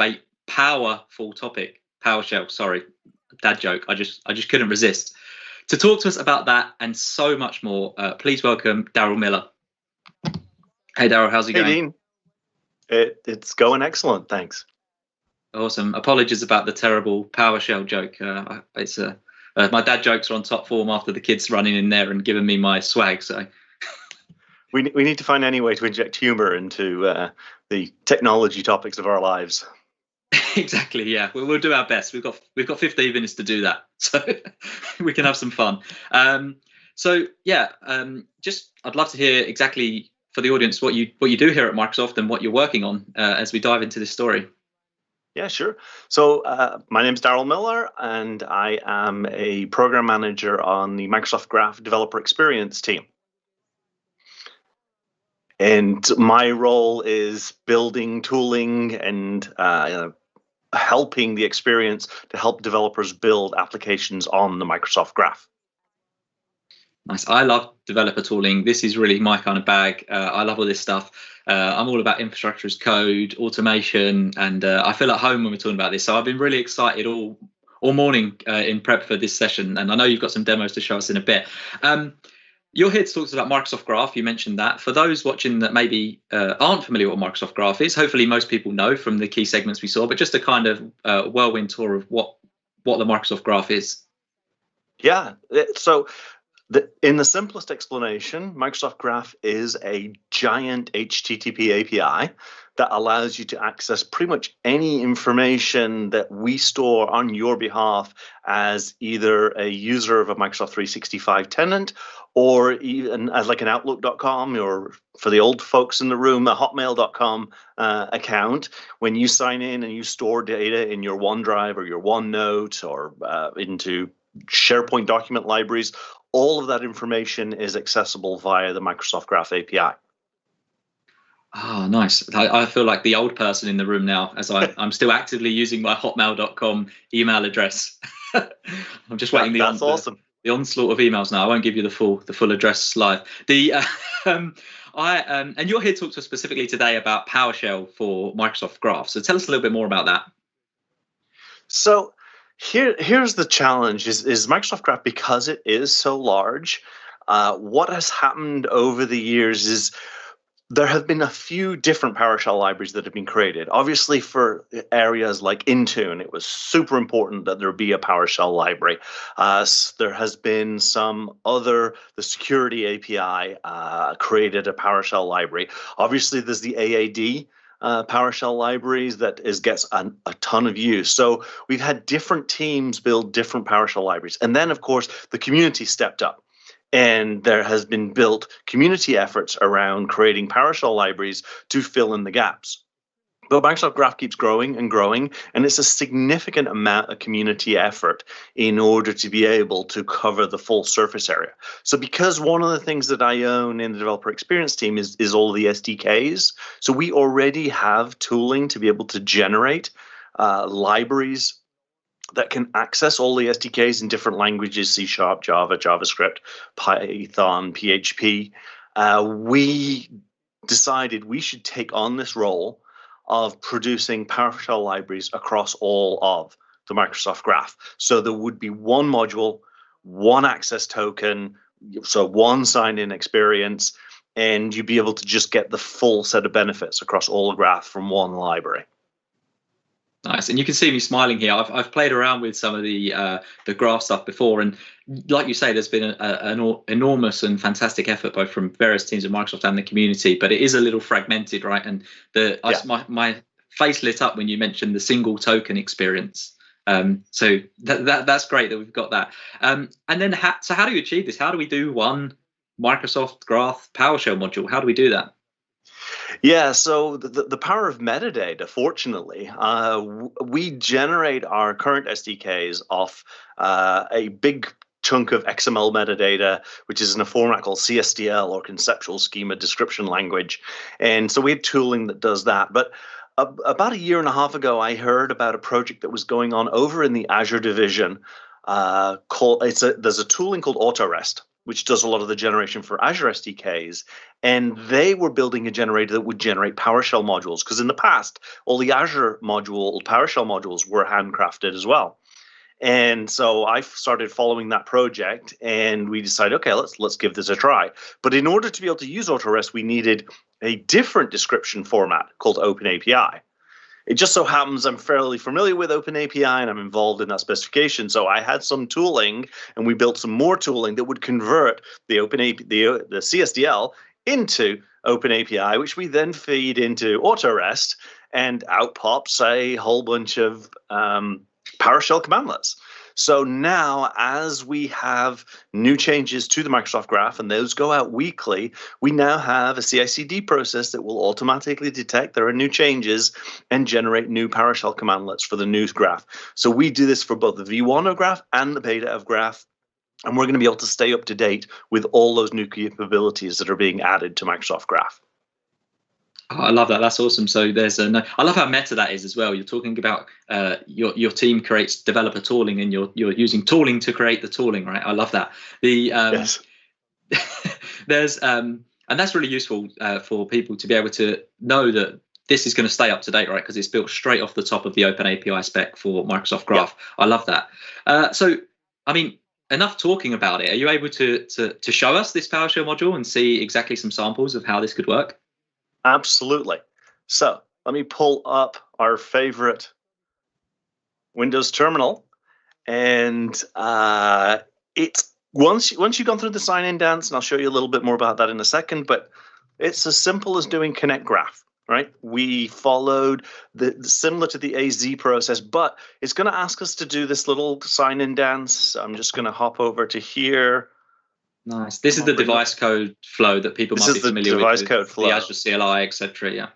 a powerful topic, PowerShell. Sorry, dad joke. I just couldn't resist. To talk to us about that and so much more, please welcome Daryl Miller. Hey, Daryl, how's it going? Hey, Dean. It's going excellent, thanks. Awesome. Apologies about the terrible PowerShell joke. My dad jokes are on top form after the kids running in there and giving me my swag. So we need to find any way to inject humor into the technology topics of our lives. Exactly. Yeah, we'll do our best. We've got 15 minutes to do that, so we can have some fun. Just I'd love to hear exactly for the audience what you do here at Microsoft and what you're working on as we dive into this story. Yeah, sure. So my name's Daryl Miller, and I am a program manager on the Microsoft Graph Developer Experience team. And my role is building tooling and helping the experience to help developers build applications on the Microsoft Graph. Nice. I love developer tooling. This is really my kind of bag. I love all this stuff. I'm all about infrastructure as code, automation, and I feel at home when we're talking about this. So I've been really excited all morning in prep for this session, and I know you've got some demos to show us in a bit. You're here to talk to us about Microsoft Graph. You mentioned that. For those watching that maybe aren't familiar with what Microsoft Graph is, hopefully most people know from the key segments we saw, but just a kind of whirlwind tour of what the Microsoft Graph is. Yeah. So in the simplest explanation, Microsoft Graph is a giant HTTP API that allows you to access pretty much any information that we store on your behalf as either a user of a Microsoft 365 tenant or even as like an Outlook.com, or for the old folks in the room, a Hotmail.com account. When you sign in and you store data in your OneDrive or your OneNote or into SharePoint document libraries, all of that information is accessible via the Microsoft Graph API. Oh, nice. I feel like the old person in the room now, as I'm still actively using my hotmail.com email address. I'm just waiting awesome. The onslaught of emails now. I won't give you the full address live. And you're here to talk to us specifically today about PowerShell for Microsoft Graph. So tell us a little bit more about that. So here's the challenge is Microsoft Graph, because it is so large, what has happened over the years is there have been a few different PowerShell libraries that have been created. Obviously, for areas like Intune, it was super important that there be a PowerShell library. There has been the security API created a PowerShell library. Obviously, there's the AAD PowerShell libraries that gets a ton of use. So we've had different teams build different PowerShell libraries. And then, of course, the community stepped up. And there has been built community efforts around creating PowerShell libraries to fill in the gaps. But Microsoft Graph keeps growing and growing, and it's a significant amount of community effort in order to be able to cover the full surface area. So because one of the things that I own in the developer experience team is all the SDKs, so we already have tooling to be able to generate libraries that can access all the SDKs in different languages: C#, Java, JavaScript, Python, PHP. We decided we should take on this role of producing PowerShell libraries across all of the Microsoft Graph. So there would be one module, one access token, so one sign-in experience, and you'd be able to just get the full set of benefits across all the Graph from one library. Nice, and you can see me smiling here. I've played around with some of the Graph stuff before, and like you say, there's been an enormous and fantastic effort both from various teams at Microsoft and the community. But it is a little fragmented, right? And my face lit up when you mentioned the single token experience. So that's great that we've got that. And then how do you achieve this? How do we do one Microsoft Graph PowerShell module? How do we do that? Yeah, so the power of metadata, fortunately, we generate our current SDKs off a big chunk of XML metadata, which is in a format called CSDL, or Conceptual Schema Description Language. And so we have tooling that does that. But about a year and a half ago, I heard about a project that was going on over in the Azure division. There's a tooling called AutoRest. which does a lot of the generation for Azure SDKs, and they were building a generator that would generate PowerShell modules, because in the past, all the Azure PowerShell modules were handcrafted as well. And so I started following that project, and we decided, okay, let's give this a try. But in order to be able to use AutoRest, we needed a different description format called OpenAPI. It just so happens I'm fairly familiar with OpenAPI and I'm involved in that specification. So I had some tooling, and we built some more tooling that would convert the the CSDL into OpenAPI, which we then feed into AutoRest, and out pops a whole bunch of PowerShell commandlets. So now, as we have new changes to the Microsoft Graph, and those go out weekly, we now have a CI/CD process that will automatically detect there are new changes and generate new PowerShell commandlets for the new graph. So we do this for both the V1 of Graph and the beta of Graph, and we're going to be able to stay up to date with all those new capabilities that are being added to Microsoft Graph. Oh, I love that. That's awesome. So there's I love how meta that is as well. You're talking about your team creates developer tooling, and you're using tooling to create the tooling, right? I love that. Yes. There's and that's really useful for people to be able to know that this is going to stay up to date, right? Because it's built straight off the top of the OpenAPI spec for Microsoft Graph. Yeah. I love that. So, I mean, enough talking about it. Are you able to show us this PowerShell module and see exactly some samples of how this could work? Absolutely. So let me pull up our favorite Windows terminal, and it's once you've gone through the sign-in dance, and I'll show you a little bit more about that in a second. But it's as simple as doing connect graph, right? We followed the similar to the AZ process, but it's going to ask us to do this little sign-in dance. I'm just going to hop over to here. Nice. This is the device code flow that people might be familiar with. This is the device code flow. The Azure CLI, etc. Yeah.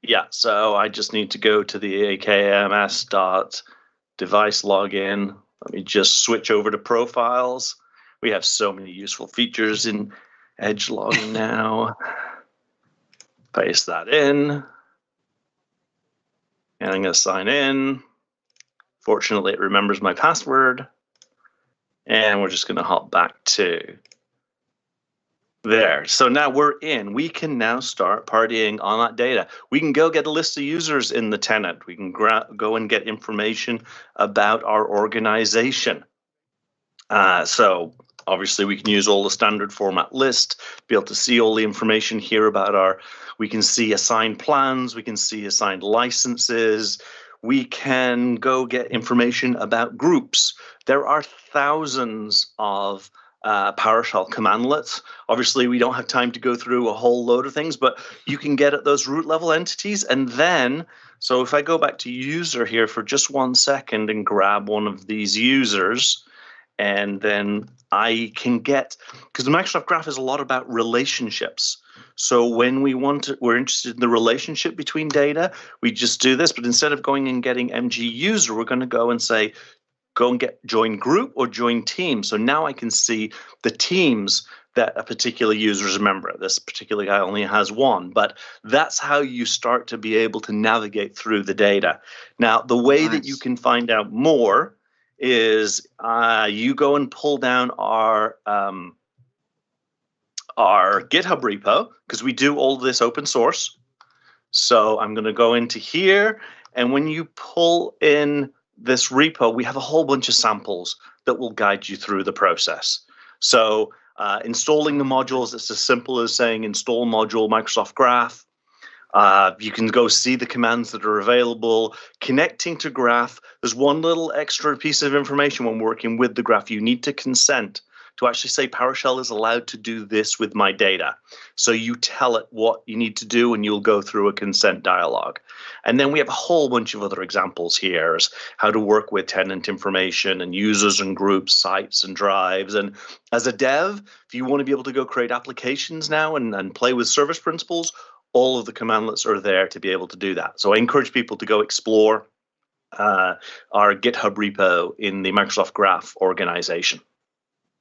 Yeah. So I just need to go to the akms.device login. Let me just switch over to profiles. We have so many useful features in Edge logging now. Paste that in. And I'm going to sign in. Fortunately, it remembers my password. And we're just going to hop back to there. So now we're in. We can now start partying on that data. We can go get a list of users in the tenant. We can go and get information about our organization. So obviously we can use all the standard format list, be able to see all the information here about we can see assigned plans, we can see assigned licenses, we can go get information about groups. There are thousands of PowerShell commandlets. Obviously, we don't have time to go through a whole load of things, but you can get at those root level entities. And then, so if I go back to user here for just 1 second and grab one of these users, and then I can get, because the Microsoft Graph is a lot about relationships. So when we're interested in the relationship between data, we just do this. But instead of going and getting MG user, we're going to go and say, go and get join group or join team. So now I can see the teams that a particular user is a member of. This particular guy only has one, but that's how you start to be able to navigate through the data. Now, the way that you can find out more is you go and pull down our GitHub repo, because we do all this open source. So I'm going to go into here, and when you pull in this repo, we have a whole bunch of samples that will guide you through the process. So installing the modules, it's as simple as saying install module Microsoft Graph. You can go see the commands that are available. Connecting to Graph, there's one little extra piece of information when working with the Graph. You need to consent to actually say PowerShell is allowed to do this with my data. So you tell it what you need to do, and you'll go through a consent dialog. And then we have a whole bunch of other examples here as how to work with tenant information and users and groups, sites and drives. And as a dev, if you want to be able to go create applications now and play with service principals, all of the commandlets are there to be able to do that. So I encourage people to go explore our GitHub repo in the Microsoft Graph organization.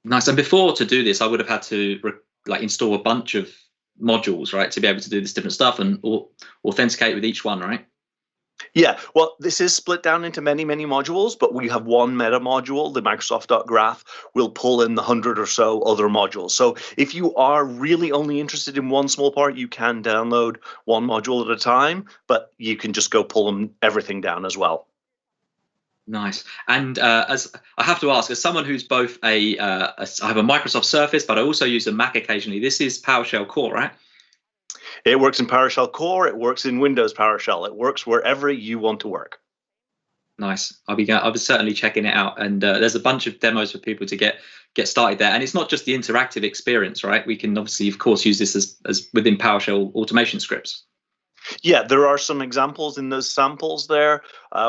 Nice. And before to do this, I would have had to install a bunch of modules, right, to be able to do this different stuff and authenticate with each one, right? Yeah, well, this is split down into many, many modules, but we have one meta module, the Microsoft.graph, will pull in the 100 or so other modules. So if you are really only interested in one small part, you can download one module at a time, but you can just go pull them everything down as well. Nice. And as I have to ask, as someone who's both I have a Microsoft Surface, but I also use a Mac occasionally. This is PowerShell Core, right? It works in PowerShell Core. It works in Windows PowerShell. It works wherever you want to work. Nice. I'll be certainly checking it out. And there's a bunch of demos for people to get started there. And it's not just the interactive experience, right? We can obviously, of course, use this as within PowerShell automation scripts. Yeah, there are some examples in those samples there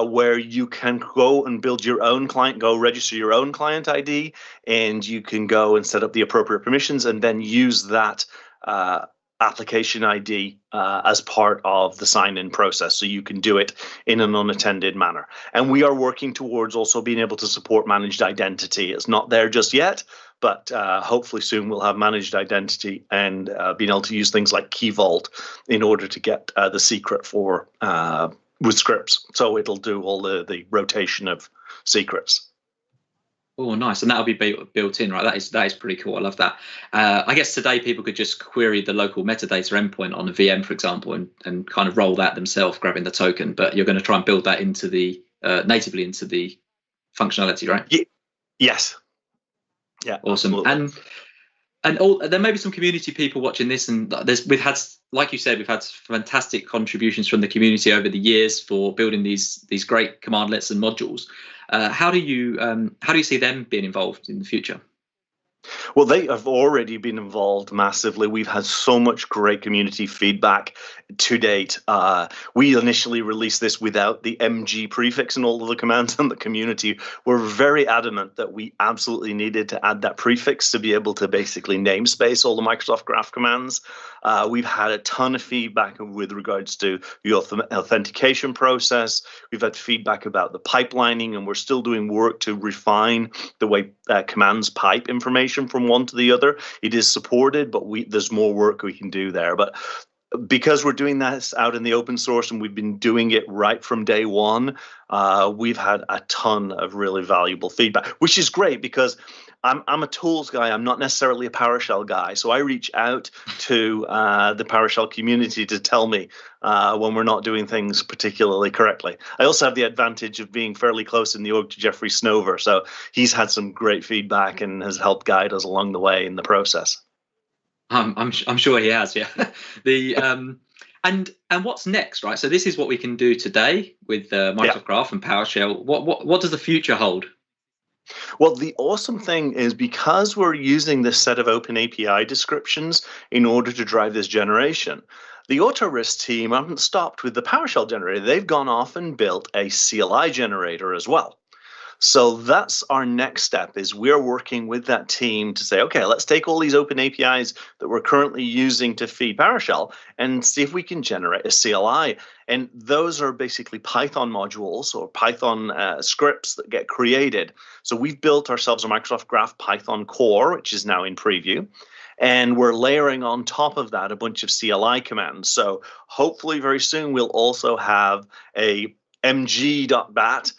where you can go and build your own client, go register your own client ID, and you can go and set up the appropriate permissions and then use that application ID as part of the sign-in process. So you can do it in an unattended manner. And we are working towards also being able to support managed identity. It's not there just yet, but hopefully soon we'll have managed identity and being able to use things like Key Vault in order to get the secret for with scripts. So it'll do all the rotation of secrets. Oh, nice. And that'll be built in, right? That is pretty cool. I love that. I guess today people could just query the local metadata endpoint on a VM, for example, and kind of roll that themselves, grabbing the token. But you're going to try and build that into the natively into the functionality, right? Yes. Yeah. Awesome. Absolutely. And there may be some community people watching this, and we've had, like you said, we've had fantastic contributions from the community over the years for building these great commandlets and modules. How do you see them being involved in the future? Well, they have already been involved massively. We've had so much great community feedback to date. We initially released this without the MG prefix and all of the commands, and the community were very adamant that we absolutely needed to add that prefix to be able to basically namespace all the Microsoft Graph commands. We've had a ton of feedback with regards to the authentication process. We've had feedback about the pipelining, and we're still doing work to refine the way commands pipe information from one to the other. It is supported, but there's more work we can do there. But because we're doing that out in the open source and we've been doing it right from day one, we've had a ton of really valuable feedback, which is great because I'm a tools guy. I'm not necessarily a PowerShell guy. So I reach out to the PowerShell community to tell me when we're not doing things particularly correctly. I also have the advantage of being fairly close in the org to Jeffrey Snover. So he's had some great feedback and has helped guide us along the way in the process. I'm sure he has, yeah. And what's next, right? So this is what we can do today with Microsoft Graph and PowerShell. What does the future hold? Well, the awesome thing is because we're using this set of open API descriptions in order to drive this generation, the AutoRisk team haven't stopped with the PowerShell generator. They've gone off and built a CLI generator as well. So that's our next step, is we're working with that team to say, okay, let's take all these open APIs that we're currently using to feed PowerShell and see if we can generate a CLI. And those are basically Python modules or Python scripts that get created. So we've built ourselves a Microsoft Graph Python core, which is now in preview. And we're layering on top of that a bunch of CLI commands. So hopefully very soon we'll also have a mg.bat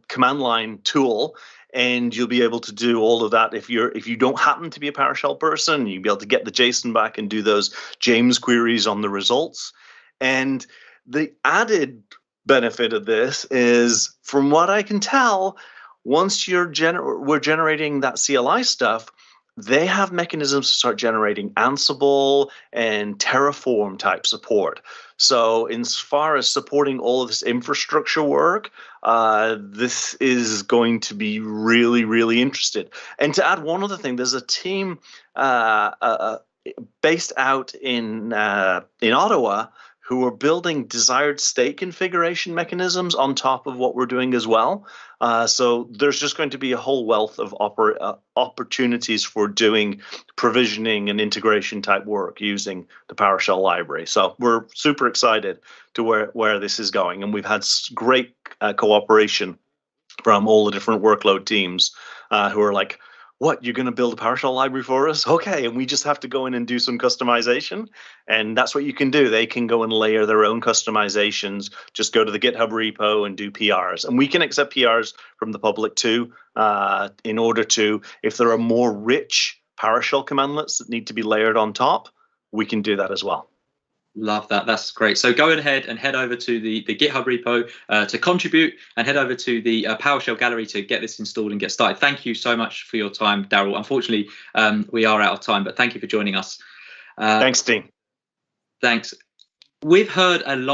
command line tool, and you'll be able to do all of that. If you don't happen to be a PowerShell person, you'll be able to get the JSON back and do those James queries on the results. And the added benefit of this is, from what I can tell, once we're generating that CLI stuff, they have mechanisms to start generating Ansible and Terraform type support. So as far as supporting all of this infrastructure work, this is going to be really, really interesting. And to add one other thing, there's a team based out in Ottawa who are building desired state configuration mechanisms on top of what we're doing as well. So there's just going to be a whole wealth of opportunities for doing provisioning and integration type work using the PowerShell library. So we're super excited to where this is going. And we've had great cooperation from all the different workload teams who are like, what, you're going to build a PowerShell library for us? Okay, and we just have to go in and do some customization. And that's what you can do. They can go and layer their own customizations. Just go to the GitHub repo and do PRs. And we can accept PRs from the public too, in order to, if there are more rich PowerShell commandlets that need to be layered on top, we can do that as well. Love that. That's great. So go ahead and head over to the GitHub repo to contribute, and head over to the PowerShell gallery to get this installed and get started. Thank you so much for your time, Daryl. Unfortunately, we are out of time, but thank you for joining us. Thanks, Dean. Thanks. We've heard a lot.